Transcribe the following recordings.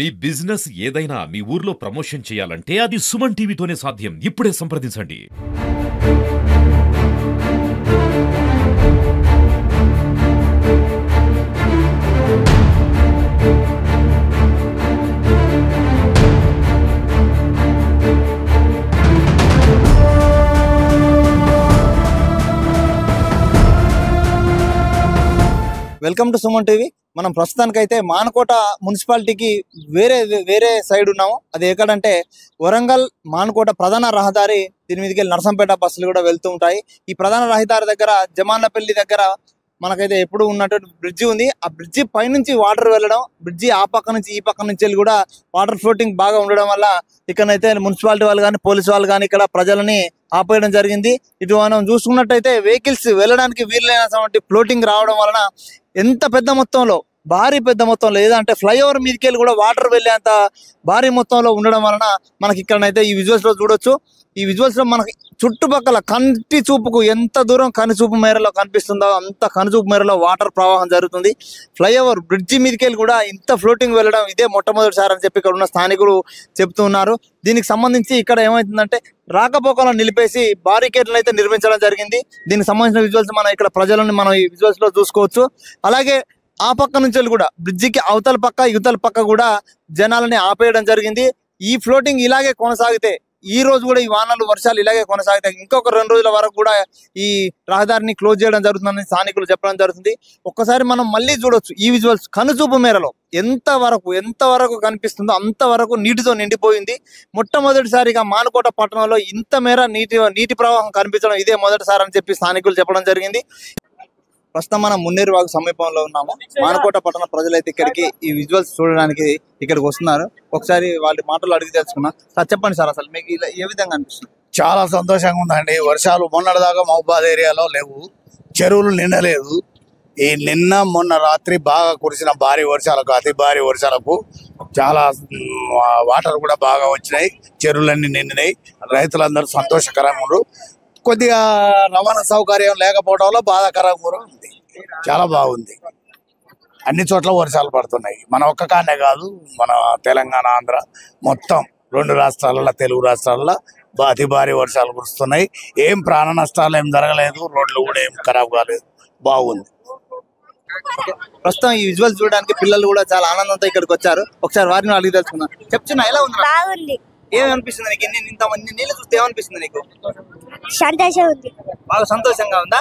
మీ business ఏదైనా మీ ఊర్లో promotion చేయాలంటే అది సుమన్ టీవీతోనే సాధ్యం. ఇప్పుడే సంప్రదించండి. Welcome to Suman TV. మనం ప్రస్తుతానికైతే మానకోట మున్సిపాలిటీకి వేరే సైడ్ ఉన్నాము. అది ఎక్కడంటే వరంగల్ మానకోట ప్రధాన రహదారి. దీని మీదకి నర్సంపేట బస్సులు కూడా వెళ్తూ ఉంటాయి. ఈ ప్రధాన రహదారి దగ్గర జమాన్లపల్లి దగ్గర మనకైతే ఎప్పుడు ఉన్నటువంటి బ్రిడ్జి ఉంది. ఆ బ్రిడ్జి పైనుంచి వాటర్ వెళ్ళడం, బ్రిడ్జి ఆ పక్క నుంచి ఈ పక్క నుంచి వెళ్ళి కూడా వాటర్ ఫ్లోటింగ్ బాగా ఉండడం వల్ల ఇక్కడైతే మున్సిపాలిటీ వాళ్ళు కానీ పోలీసు వాళ్ళు కానీ ఇక్కడ ప్రజలని ఆపేయడం జరిగింది. ఇటు మనం చూసుకున్నట్టయితే వెహికల్స్ వెళ్ళడానికి వీలైనటువంటి ఫ్లోటింగ్ రావడం వలన ఎంత పెద్ద మొత్తంలో భారీ పెద్ద మొత్తంలో ఏదంటే ఫ్లైఓవర్ మీదకి వెళ్ళి కూడా వాటర్ వెళ్ళేంత భారీ మొత్తంలో ఉండడం వలన మనకి ఇక్కడనైతే ఈ విజువల్స్ లో చూడొచ్చు. ఈ విజువల్స్ లో మనకి చుట్టుపక్కల కంటి చూపుకు ఎంత దూరం కనుచూపు మేరలో కనిపిస్తుందో అంత కనుచూపు మేరలో వాటర్ ప్రవాహం జరుగుతుంది. ఫ్లైఓవర్ బ్రిడ్జి మీదకి వెళ్ళి కూడా ఇంత ఫ్లోటింగ్ వెళ్ళడం ఇదే మొట్టమొదటిసారి అని చెప్పి ఇక్కడ ఉన్న స్థానికులు చెప్తూ ఉన్నారు. దీనికి సంబంధించి ఇక్కడ ఏమవుతుందంటే రాకపోకలను నిలిపేసి బారికేడ్లను అయితే నిర్మించడం జరిగింది. దీనికి సంబంధించిన విజువల్స్ మనం ఇక్కడ ప్రజలను మనం ఈ విజువల్స్ లో చూసుకోవచ్చు. అలాగే ఆ పక్క నుంచి కూడా బ్రిడ్జికి అవతల పక్క యువతల పక్క కూడా జనాలని ఆపేయడం జరిగింది. ఈ ఫ్లోటింగ్ ఇలాగే కొనసాగితే ఈ రోజు కూడా ఈ వానలు వర్షాలు ఇలాగే కొనసాగుతాయి. ఇంకొక 2 రోజుల వరకు కూడా ఈ రహదారిని క్లోజ్ చేయడం జరుగుతుందని స్థానికులు చెప్పడం జరుగుతుంది. ఒక్కసారి మనం మళ్ళీ చూడొచ్చు ఈ విజువల్స్ కనుచూపు మేరలో ఎంత వరకు కనిపిస్తుందో అంతవరకు నీటితో నిండిపోయింది. మొట్టమొదటిసారిగా మానకోట పట్టణంలో ఇంత మేర నీటి ప్రవాహం కనిపించడం ఇదే మొదటిసారి అని చెప్పి స్థానికులు చెప్పడం జరిగింది. ప్రస్తుతం మనం మున్నేరు వాగు సమీపంలో ఉన్నాము. మానకోట పట్టణ ప్రజలైతే ఇక్కడికి ఈ విజువల్స్ చూడడానికి ఇక్కడికి వస్తున్నారు. ఒకసారి వాళ్ళ మాటలు అడిగి తెలుసుకున్నాం. సార్ చెప్పండి సార్, అసలు మీకు ఇలా ఏ విధంగా అనిపిస్తుంది? చాలా సంతోషంగా ఉందండి. వర్షాలు మొన్నటిదాకా మహబూబాద్ ఏరియాలో లేవు, చెరువులు నిండలేదు. ఈ నిన్న మొన్న రాత్రి బాగా కురిసిన భారీ వర్షాలకు అతి భారీ వర్షాలకు చాలా వాటర్ కూడా బాగా వచ్చినాయి, చెరువులన్నీ నిండినాయి. రైతులందరూ సంతోషకరంగా ఉన్నారు. కొద్దిగా రవాణా సౌకర్యం లేకపోవడం వల్ల బాధాకరంగా కూడా ఉంది. చాలా బాగుంది. అన్ని చోట్ల వర్షాలు పడుతున్నాయి. మన ఒక్క కానే కాదు, మన తెలంగాణ ఆంధ్ర మొత్తం 2 రాష్ట్రాలలో తెలుగు రాష్ట్రాలలో అతి భారీ వర్షాలు కురుస్తున్నాయి. ఏం ప్రాణ నష్టాలు ఏం జరగలేదు, రోడ్లు కూడా ఏం ఖరాబ్ కాలేదు, బాగుంది. ప్రస్తుతం ఈ విజువల్స్ చూడడానికి పిల్లలు కూడా చాలా ఆనందంతో ఇక్కడికి వచ్చారు. ఒకసారి వారిని అడిగి తెలుసుకున్నాం. చెప్తున్నా ఎలా ఉంది? బాగుంది. ఏమనిపిస్తుంది నీకు? ఇంతమంది నీళ్ళు చూస్తే ఏమనిపిస్తుంది నీకు? సంతోషం ఉంది. బాగా సంతోషంగా ఉందా?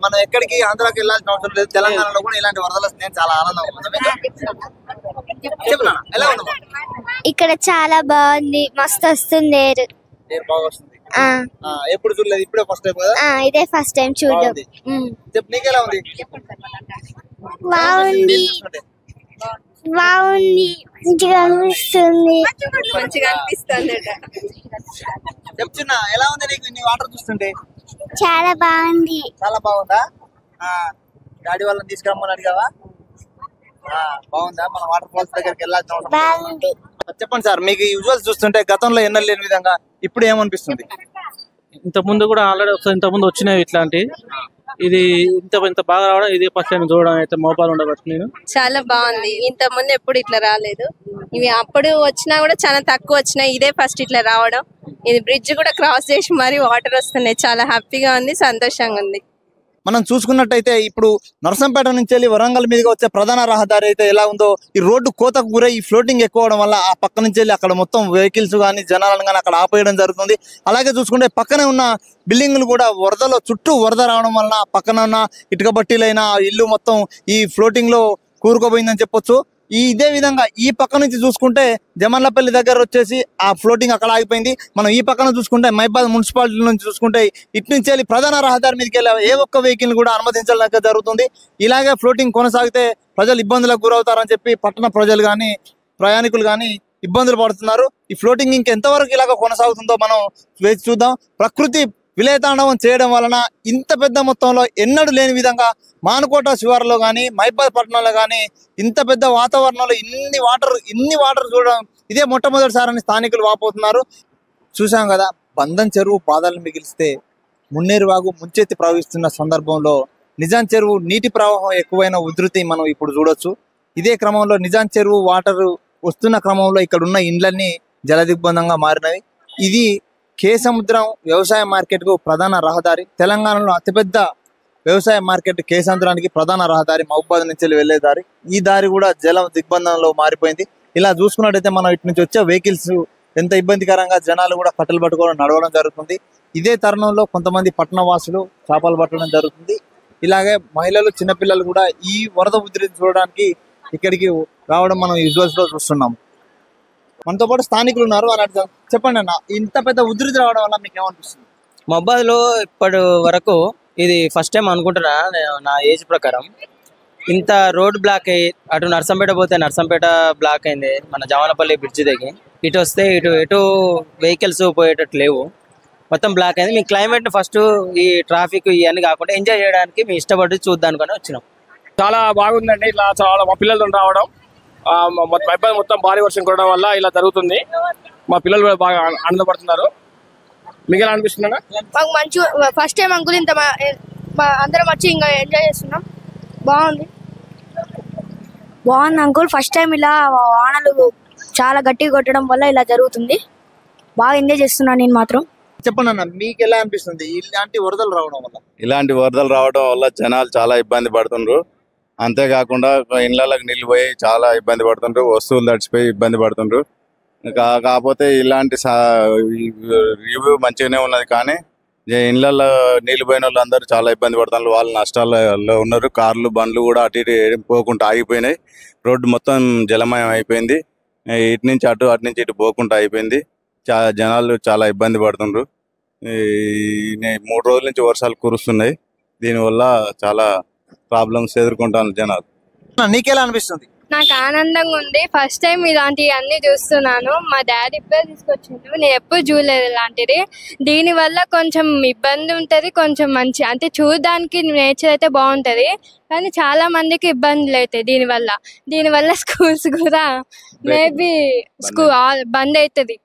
మనం ఎక్కడికి ఆంధ్రాకి వెళ్ళాల్సిన అవసరం లేదు, తెలంగాణలో కూడా ఇలాంటి వరదలు వస్తున్నాయి, చాలా ఆనందంగా ఉంది. చెప్పునా ఎలా ఉందమ్మా? ఇక్కడ చాలా బాగుంది, మస్తు వస్తుంది. బాగా వస్తుంది. ఎప్పుడు చూడలేదు, ఇప్పుడే ఫస్ట్ టైం కదా? ఇదే ఫస్ట్ టైం చూడడం. చెప్పు నీకెలా ఉంది? బాగుంది, బాగుంది, మంచిగా అనిపిస్తుంది. చెప్తున్నా ఎలా ఉంది నీకు నీ వాటర్ చూస్తుంటే? చాలా బాగుంది. చాలా బాగుందా? డాడీ వాళ్ళని తీసుకురమ్మని అడిగావా? బాగుందా? మన వాటర్ ఫాల్స్ దగ్గరికి వెళ్ళాల్సిన అవసరం బాగుంది. చెప్పండి సార్, మీకు ఈ విజువల్స్ చూస్తుంటే గతంలో ఎన్నో లేని విధంగా ఇప్పుడు ఏమనిపిస్తుంది? ఇంత ముందు కూడా ఆల్రెడీ ఒకసారి ఇంత ముందు వచ్చినాయి ఇట్లాంటి, ఇది ఇంత బాగా రావడం ఇదే ఫస్ట్ టైం చూడడం అయితే మోబాల్ ఉండవచ్చు. నేను చాలా బాగుంది. ఇంత ముందు ఎప్పుడు ఇట్లా రాలేదు. ఇవి అప్పుడు వచ్చినా కూడా చాలా తక్కువ వచ్చినాయి, ఇదే ఫస్ట్ ఇట్లా రావడం. ఇది బ్రిడ్జ్ కూడా క్రాస్ చేసి మరి వాటర్ వస్తున్నాయి. చాలా హ్యాపీగా ఉంది, సంతోషంగా ఉంది. మనం చూసుకున్నట్టయితే ఇప్పుడు నర్సంపేట నుంచి వెళ్ళి వరంగల్ మీదుగా వచ్చే ప్రధాన రహదారి అయితే ఎలా ఉందో, ఈ రోడ్డు కోతకు గురై ఈ ఫ్లోటింగ్ ఎక్కువ అవడం వల్ల ఆ పక్క నుంచి వెళ్ళి అక్కడ మొత్తం వెహికల్స్ కానీ జనాలను కానీ అక్కడ ఆపేయడం జరుగుతుంది. అలాగే చూసుకుంటే పక్కనే ఉన్న బిల్డింగ్లు కూడా వరదలో చుట్టూ వరద రావడం వలన పక్కన ఉన్న ఇటుక బట్టీలైన ఇల్లు మొత్తం ఈ ఫ్లోటింగ్ లో కూరుకుపోయిందని చెప్పొచ్చు. ఇదే విధంగా ఈ పక్క నుంచి చూసుకుంటే జమన్లపల్లి దగ్గర వచ్చేసి ఆ ఫ్లోటింగ్ అక్కడ ఆగిపోయింది. మనం ఈ పక్కన చూసుకుంటే మహబూబాద్ మున్సిపాలిటీ నుంచి చూసుకుంటే ఇటు నుంచి వెళ్ళి ప్రధాన రహదారి మీదకి వెళ్ళే ఏ ఒక్క వెహికల్ కూడా అనుమతించలేక జరుగుతుంది. ఇలాగే ఫ్లోటింగ్ కొనసాగితే ప్రజలు ఇబ్బందులకు గురవుతారని చెప్పి పట్టణ ప్రజలు కానీ ప్రయాణికులు కానీ ఇబ్బందులు పడుతున్నారు. ఈ ఫ్లోటింగ్ ఇంకెంతవరకు ఇలాగ కొనసాగుతుందో మనం వేచి చూద్దాం. ప్రకృతి విలయతాండవం చేయడం వలన ఇంత పెద్ద మొత్తంలో ఎన్నడూ లేని విధంగా మానకోట శివారులో కానీ మహబూబాద్ పట్టణంలో కానీ ఇంత పెద్ద వాతావరణంలో ఇన్ని వాటర్ చూడడం ఇదే మొట్టమొదటిసారని స్థానికులు వాపోతున్నారు. చూసాం కదా, బంధం చెరువు బాధలు మిగిలిస్తే మున్నేరు వాగు ముంచెత్తి ప్రవహిస్తున్న సందర్భంలో నిజాం చెరువు నీటి ప్రవాహం ఎక్కువైన ఉధృతి మనం ఇప్పుడు చూడొచ్చు. ఇదే క్రమంలో నిజాం చెరువు వాటర్ వస్తున్న క్రమంలో ఇక్కడ ఉన్న ఇండ్లన్నీ జలదిగ్బంధంగా మారినవి. ఇది కేసముద్రం వ్యవసాయ మార్కెట్కు ప్రధాన రహదారి. తెలంగాణలో అతిపెద్ద వ్యవసాయ మార్కెట్ కేసముద్రానికి ప్రధాన రహదారి మహబూబాద్ నుంచి వెళ్లే దారి. ఈ దారి కూడా జల దిగ్బంధంలో మారిపోయింది. ఇలా చూసుకున్నట్టయితే మనం ఇటు నుంచి వచ్చే వెహికల్స్ ఎంత ఇబ్బందికరంగా జనాలు కూడా కట్టెలు పట్టుకోవడం నడవడం జరుగుతుంది. ఇదే తరుణంలో కొంతమంది పట్టణ వాసులు చేపలు పట్టడం జరుగుతుంది. ఇలాగే మహిళలు చిన్నపిల్లలు కూడా ఈ వరద ఉధృతి చూడడానికి ఇక్కడికి రావడం మనం విజువల్స్ లో చూస్తున్నాం. మనతో పాటు స్థానికులు ఉన్నారు అని అర్థం. చెప్పండి అన్న, ఇంత పెద్ద ఉధృతి రావడం వల్ల మీకు ఏమనిపిస్తుంది? మహబాద్ లో ఇప్పటి వరకు ఇది ఫస్ట్ టైం అనుకుంటున్నా నా ఏజ్ ప్రకారం. ఇంత రోడ్ బ్లాక్ అయ్యి అటు నర్సంపేట పోతే నర్సంపేట బ్లాక్ అయింది, మన జవానపల్లి బ్రిడ్జ్ దగ్గర. ఇటు వస్తే ఎటు వెహికల్స్ పోయేటట్టు లేవు, మొత్తం బ్లాక్ అయింది. మీ క్లైమేట్ ఫస్ట్ ఈ ట్రాఫిక్ ఇవన్నీ కాకుండా ఎంజాయ్ చేయడానికి మేము ఇష్టపడి చూద్దానికి వచ్చినాం. చాలా బాగుందండి. ఇట్లా చాలా మా పిల్లలతో రావడం, మొత్తం భారీ వర్షం కురవడం వల్ల ఇలా జరుగుతుంది. మా పిల్లలు కూడా బాగా ఆనందపడుతున్నారు. మీకు ఎలా అనిపిస్తుందా? మాకు మంచి ఫస్ట్ టైం అంకుల్ ఇంత అందరం వచ్చి ఇంకా ఎంజాయ్ చేస్తున్నాం. బాగుంది అంకుల్. ఫస్ట్ టైం ఇలా వానలు చాలా గట్టిగా కొట్టడం వల్ల ఇలా జరుగుతుంది. బాగా ఎంజాయ్ చేస్తున్నాను నేను మాత్రం. చెప్పండి అన్న, మీకు ఎలా అనిపిస్తుంది ఇలాంటి వరదలు రావడం వల్ల? ఇలాంటి వరదలు రావడం వల్ల జనాలు చాలా ఇబ్బంది పడుతుండ్రు. అంతేకాకుండా ఇళ్లకి నీళ్ళు పోయి చాలా ఇబ్బంది పడుతుండ్రు, వస్తువులు తడిచిపోయి ఇబ్బంది పడుతుండ్రు. కాకపోతే ఇలాంటి రివ్యూ మంచిగానే ఉన్నది, కానీ ఇళ్లలో నీళ్ళు పోయిన వాళ్ళు అందరూ చాలా ఇబ్బంది పడుతున్నారు. వాళ్ళు నష్టాల్లో ఉన్నారు. కార్లు బండ్లు కూడా అటు ఇటు పోకుండా ఆగిపోయినాయి. రోడ్డు మొత్తం జలమయం అయిపోయింది. ఇటు నుంచి అటు నుంచి ఇటు పోకుండా అయిపోయింది. జనాలు చాలా ఇబ్బంది పడుతుండ్రు. 3 రోజుల నుంచి వర్షాలు కురుస్తున్నాయి. దీనివల్ల చాలా ప్రాబ్లమ్స్ ఎదుర్కొంటాను జనాలు. నీకెలా అనిపిస్తుంది? నాకు ఆనందంగా ఉంది. ఫస్ట్ టైం ఇలాంటివి అన్ని చూస్తున్నాను. మా డాడీ ఇప్పుడే తీసుకొచ్చిండు, నేను ఎప్పుడు చూడలేదు ఇలాంటిది. దీని వల్ల కొంచెం ఇబ్బంది ఉంటది, కొంచెం మంచి అంటే చూడడానికి నేచర్ అయితే బాగుంటది, కానీ చాలా మందికి ఇబ్బందులు అవుతాయి దీనివల్ల స్కూల్స్ కూడా మేబీ బంద్ అవుతుంది.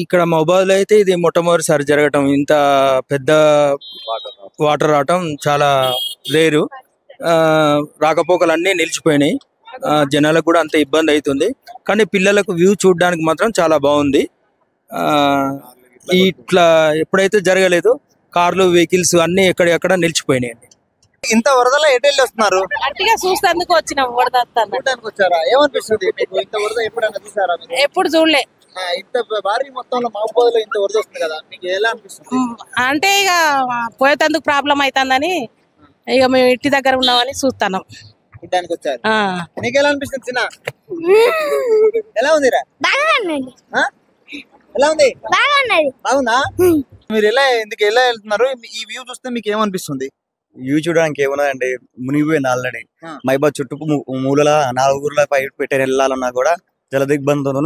ఇక్కడ మహబాద్ లో అయితే ఇది మొట్టమొదటిసారి జరగటం. ఇంత పెద్ద వాటర్ రావటం చాలా రేరు. రాకపోకలు అన్నీ నిలిచిపోయినాయి. జనాలకు కూడా అంత ఇబ్బంది అవుతుంది, కానీ పిల్లలకు వ్యూ చూడడానికి మాత్రం చాలా బాగుంది. ఇట్లా ఎప్పుడైతే జరగలేదు, కార్లు వెహికల్స్ అన్ని ఎక్కడెక్కడ నిలిచిపోయినాయి. ఇంత వరదలో ఎటు వెళ్ళి వస్తున్నారు? చూసేందుకు వచ్చినాం. వచ్చారా? ఏమనిపిస్తుంది మీకు? ఇంత వరద ఎప్పుడైనా చూసారా? ఎప్పుడు చూడలే. ఇంత భారీ మొత్తంలో మహబూబాద్ లో ఇంత వరద వస్తుంది కదా, మీకు ఎలా అనిపిస్తుంది? అంటే ఇక పోయేందుకు ప్రాబ్లం అవుతుందని ఇక మేము ఇంటి దగ్గర ఉన్నామని చూస్తున్నాం. ఇంటానికి వచ్చారు. నీకు ఎలా అనిపిస్తుంది చిన్న? ఎలా ఉందిరా? ఎలా ఉంది? బాగుందా? మీరు ఎలా వెళ్తున్నారు? ఈ వ్యూ చూస్తే మీకు ఏమనిపిస్తుంది? వ్యూ చూడడానికి ఏమున్నదండి, మునిగిపోయింది ఆల్రెడీ. మైబాద్ చుట్టూ మూలల 4 ఊర్ల పై పెట్టే వెళ్ళాలన్నా కూడా జల దిగ్బంధంతో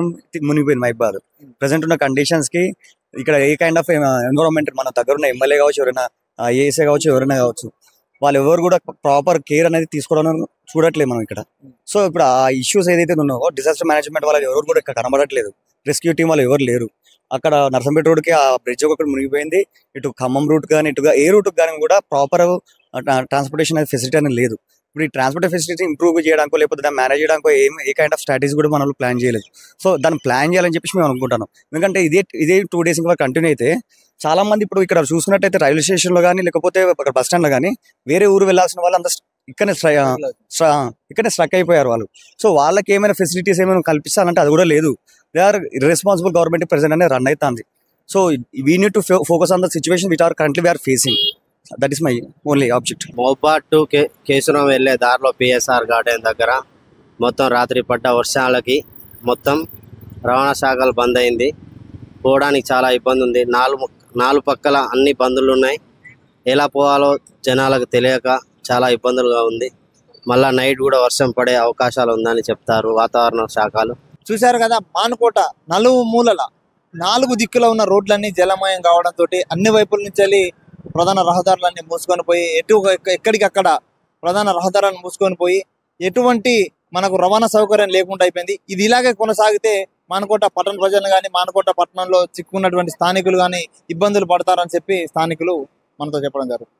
మునిగిపోయింది మైబాద్. ప్రెసెంట్ ఉన్న కండిషన్స్ కి ఇక్కడ ఏ కైండ్ ఆఫ్ ఎన్విరాన్మెంట్ మన దగ్గర ఉన్న ఎమ్మెల్యే కావచ్చు, ఎవరైనా ఏఎస్ఏ కావచ్చు, ఎవరైనా కావచ్చు, వాళ్ళు ఎవరు కూడా ప్రాపర్ కేర్ అనేది తీసుకోవడం చూడట్లేదు మనం ఇక్కడ. సో ఇప్పుడు ఆ ఇష్యూస్ ఏదైతే ఉన్నావో డిజాస్టర్ మేనేజ్మెంట్ వాళ్ళు ఎవరు కూడా ఇక్కడ కనబడట్లేదు. రెస్క్యూ టీం వాళ్ళు ఎవరు లేరు. అక్కడ నర్సంపేట రోడ్కి ఆ బ్రిడ్జ్ ఒకటి మునిగిపోయింది. ఇటు ఖమ్మం రూట్ కానీ ఇటుగా ఏ రూట్ కానీ కూడా ప్రాపర్ ట్రాన్స్పోర్టేషన్ ఫెసిలిటీ అనేది లేదు. ఇప్పుడు ఈ ట్రాన్స్పోర్ట్ ఫెసిలిటీ ఇంప్రూవ్ చేయడానికో లేకపోతే దాన్ని మేనేజ్ చేయడానికో ఏ కైండ్ ఆఫ్ స్ట్రాటజీ కూడా మనం ప్లాన్ చేయలేదు. సో దాన్ని ప్లాన్ చేయాలని చెప్పేసి మేము అనుకుంటున్నాం. ఎందుకంటే ఇదే 2 days ఇంకా కంటిన్యూ అయితే చాలా మంది ఇప్పుడు ఇక్కడ చూసుకున్నట్టయితే రైల్వే స్టేషన్లో కానీ లేకపోతే అక్కడ బస్ స్టాండ్లో కానీ వేరే ఊరు వెళ్ళాల్సిన వాళ్ళు అంతా ఇక్కడనే స్ట్రక్ అయిపోయారు వాళ్ళు. సో వాళ్ళకి ఏమైనా ఫెసిలిటీస్ ఏమైనా కల్పించాలంటే అది కూడా లేదు. They are irresponsible government present అనేది రన్ అవుతుంది. So we need to focus on the situation which are currently we are facing. That is my only object. Mahabad to Kesuram వెళ్ళే దారిలో పిఎస్ఆర్ గార్డెన్ దగ్గర మొత్తం రాత్రి పడ్డ వర్షాలకి మొత్తం రవాణా శాఖలు బంద్ అయింది. పోవడానికి చాలా ఇబ్బంది ఉంది. 4 పక్కల అన్ని బందులు ఉన్నాయి. ఎలా పోవాలో జనాలకు తెలియక చాలా ఇబ్బందులుగా ఉంది. మళ్ళా నైట్ కూడా వర్షం పడే అవకాశాలు ఉందని చెప్తారు వాతావరణ శాఖలు. చూశారు కదా, మానుకోట నలుమూలల 4 దిక్కులో ఉన్న రోడ్లన్నీ జలమయం కావడంతో అన్ని వైపుల నుంచి వెళ్ళి ప్రధాన రహదారులన్నీ మూసుకొని పోయి ఎక్కడికక్కడ ప్రధాన రహదారులను మూసుకొని పోయి ఎటువంటి మనకు రవాణా సౌకర్యం లేకుండా అయిపోయింది. ఇది ఇలాగే కొనసాగితే మానుకోట పట్టణ ప్రజలు కానీ మానుకోట పట్టణంలో చిక్కున్నటువంటి స్థానికులు కానీ ఇబ్బందులు పడతారని చెప్పి స్థానికులు మనతో చెప్పడం జరుగుతుంది.